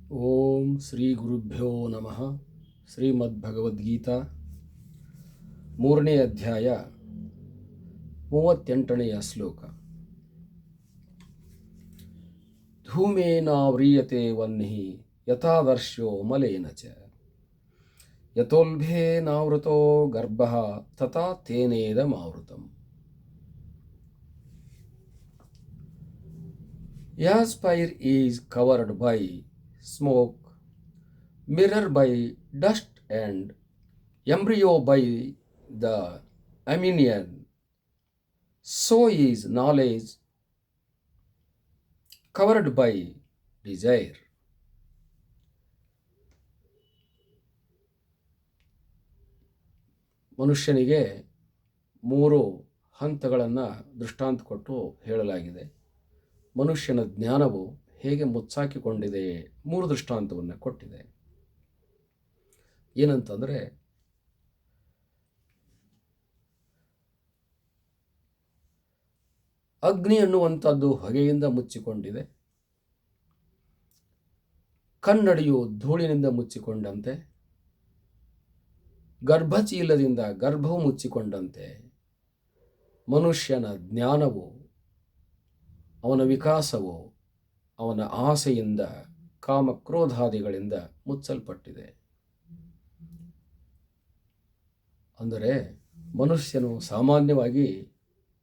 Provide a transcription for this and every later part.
ಓಂ ಶ್ರೀ ಗುರುಭ್ಯೋ ನಮಃ. ಶ್ರೀಮದ್ಭಗವದ್ಗೀತಾ 3ನೇ ಅಧ್ಯಾಯ 38ನೆಯ ಶ್ಲೋಕ. ಧೂಮೇನಾವ್ರಿಯತೆ ವಹ್ನಿಃ ಯಥಾದರ್ಶೋ ಮಲೇನ ಚ ಯತೋಲ್ಭೇನಾವೃತೋ ಗರ್ಭಃ ತಥಾ ತೇನೇದಮಾವೃತಂ. As fire is covered by smoke, mirror by dust, and embryo by the amnion, so is knowledge covered by desire. ಮನುಷ್ಯನಿಗೆ 3 ಹಂತಗಳನ್ನು ದೃಷ್ಟಾಂತ ಕೊಟ್ಟು ಹೇಳಲಾಗಿದೆ. ಮನುಷ್ಯನ ಜ್ಞಾನವು ಹೇಗೆ ಮುಚ್ಚಾಕಿಕೊಂಡಿದೆ 3 ದೃಷ್ಟಾಂತವನ್ನು ಕೊಟ್ಟಿದೆ. ಏನಂತಂದರೆ, ಅಗ್ನಿ ಅನ್ನುವಂಥದ್ದು ಹೊಗೆಯಿಂದ ಮುಚ್ಚಿಕೊಂಡಿದೆ, ಕನ್ನಡಿಯು ಧೂಳಿನಿಂದ ಮುಚ್ಚಿಕೊಂಡಂತೆ, ಗರ್ಭಚೀಲದಿಂದ ಗರ್ಭವು ಮುಚ್ಚಿಕೊಂಡಂತೆ ಮನುಷ್ಯನ ಜ್ಞಾನವು, ಅವನ ವಿಕಾಸವು ಅವನ ಆಸೆಯಿಂದ, ಕಾಮಕ್ರೋಧಾದಿಗಳಿಂದ ಮುಚ್ಚಲ್ಪಟ್ಟಿದೆ. ಅಂದರೆ ಮನುಷ್ಯನು ಸಾಮಾನ್ಯವಾಗಿ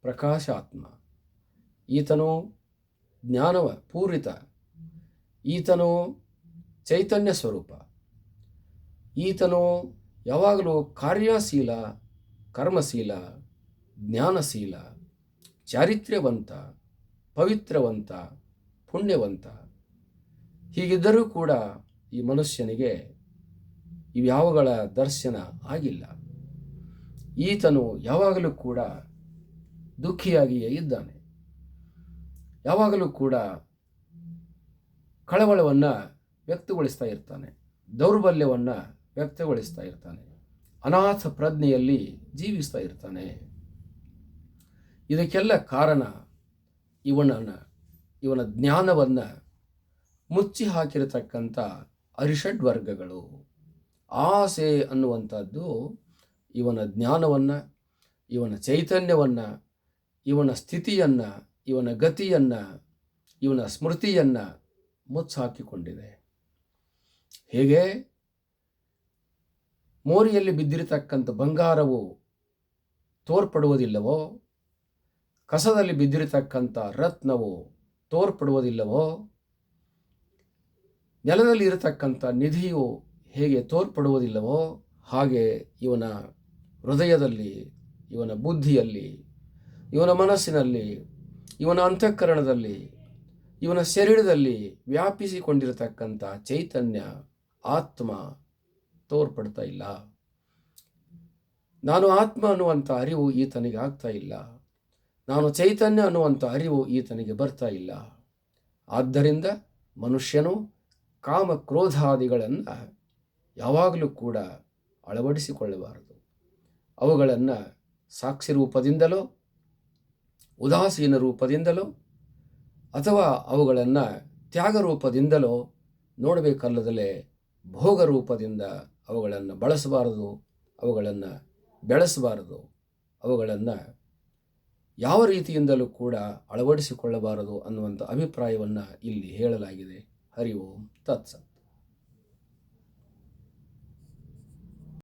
ಪ್ರಕಾಶಾತ್ಮ, ಈತನು ಜ್ಞಾನವ ಪೂರಿತ, ಈತನು ಚೈತನ್ಯ ಸ್ವರೂಪ, ಈತನು ಯಾವಾಗಲೂ ಕಾರ್ಯಶೀಲ, ಕರ್ಮಶೀಲ, ಜ್ಞಾನಶೀಲ, ಚಾರಿತ್ರ್ಯವಂತ, ಪವಿತ್ರವಂತ, ಪುಣ್ಯವಂತ. ಹೀಗಿದ್ದರೂ ಕೂಡ ಈ ಮನುಷ್ಯನಿಗೆ ಇವ್ಯಾವುಗಳ ದರ್ಶನ ಆಗಿಲ್ಲ. ಈತನು ಯಾವಾಗಲೂ ಕೂಡ ದುಃಖಿಯಾಗಿಯೇ ಇದ್ದಾನೆ. ಯಾವಾಗಲೂ ಕೂಡ ಕಳವಳವನ್ನು ವ್ಯಕ್ತಗೊಳಿಸ್ತಾ ಇರ್ತಾನೆ, ದೌರ್ಬಲ್ಯವನ್ನು ವ್ಯಕ್ತಗೊಳಿಸ್ತಾ ಇರ್ತಾನೆ, ಅನಾಥ ಪ್ರಜ್ಞೆಯಲ್ಲಿ ಜೀವಿಸ್ತಾ ಇರ್ತಾನೆ. ಇದಕ್ಕೆಲ್ಲ ಕಾರಣ ಇವನ ಜ್ಞಾನವನ್ನು ಮುಚ್ಚಿ ಹಾಕಿರತಕ್ಕಂಥ ಅರಿಷಡ್ವರ್ಗಗಳು. ಆಸೆ ಅನ್ನುವಂಥದ್ದು ಇವನ ಜ್ಞಾನವನ್ನು, ಇವನ ಚೈತನ್ಯವನ್ನು, ಇವನ ಸ್ಥಿತಿಯನ್ನು, ಇವನ ಗತಿಯನ್ನು, ಇವನ ಸ್ಮೃತಿಯನ್ನು ಮುಚ್ಚಾಕಿಕೊಂಡಿದೆ. ಹೇಗೆ ಮೋರಿಯಲ್ಲಿ ಬಿದ್ದಿರತಕ್ಕಂಥ ಬಂಗಾರವು ತೋರ್ಪಡುವುದಿಲ್ಲವೋ, ಕಸದಲ್ಲಿ ಬಿದ್ದಿರತಕ್ಕಂಥ ರತ್ನವು ತೋರ್ಪಡುವುದಿಲ್ಲವೋ, ನೆಲದಲ್ಲಿ ಇರತಕ್ಕಂಥ ನಿಧಿಯು ಹೇಗೆ ತೋರ್ಪಡುವುದಿಲ್ಲವೋ, ಹಾಗೆ ಇವನ ಹೃದಯದಲ್ಲಿ, ಇವನ ಬುದ್ಧಿಯಲ್ಲಿ, ಇವನ ಮನಸ್ಸಿನಲ್ಲಿ, ಇವನ ಅಂತಃಕರಣದಲ್ಲಿ, ಇವನ ಶರೀರದಲ್ಲಿ ವ್ಯಾಪಿಸಿಕೊಂಡಿರತಕ್ಕಂಥ ಚೈತನ್ಯ, ಆತ್ಮ ತೋರ್ಪಡ್ತಾ ಇಲ್ಲ. ನಾನು ಆತ್ಮ ಅನ್ನುವಂಥ ಅರಿವು ಈತನಿಗೆ ಆಗ್ತಾ ಇಲ್ಲ. ನಾನು ಚೈತನ್ಯ ಅನ್ನುವಂಥ ಅರಿವು ಈತನಿಗೆ ಬರ್ತಾ ಇಲ್ಲ. ಆದ್ದರಿಂದ ಮನುಷ್ಯನು ಕಾಮಕ್ರೋಧಾದಿಗಳನ್ನು ಯಾವಾಗಲೂ ಕೂಡ ಅಳವಡಿಸಿಕೊಳ್ಳಬಾರದು. ಅವುಗಳನ್ನು ಸಾಕ್ಷಿ ರೂಪದಿಂದಲೋ, ಉದಾಸೀನ ರೂಪದಿಂದಲೋ, ಅಥವಾ ಅವುಗಳನ್ನು ತ್ಯಾಗ ರೂಪದಿಂದಲೋ ನೋಡಬೇಕಲ್ಲದಲೇ ಭೋಗ ರೂಪದಿಂದ ಅವುಗಳನ್ನು ಬಳಸಬಾರದು, ಅವುಗಳನ್ನು ಬೆಳೆಸಬಾರದು, ಅವುಗಳನ್ನು ಯಾವ ರೀತಿಯಿಂದಲೂ ಕೂಡ ಅಳವಡಿಸಿಕೊಳ್ಳಬಾರದು ಅನ್ನುವಂಥ ಅಭಿಪ್ರಾಯವನ್ನು ಇಲ್ಲಿ ಹೇಳಲಾಗಿದೆ. ಹರಿ ಓಂ ತತ್ಸತ್.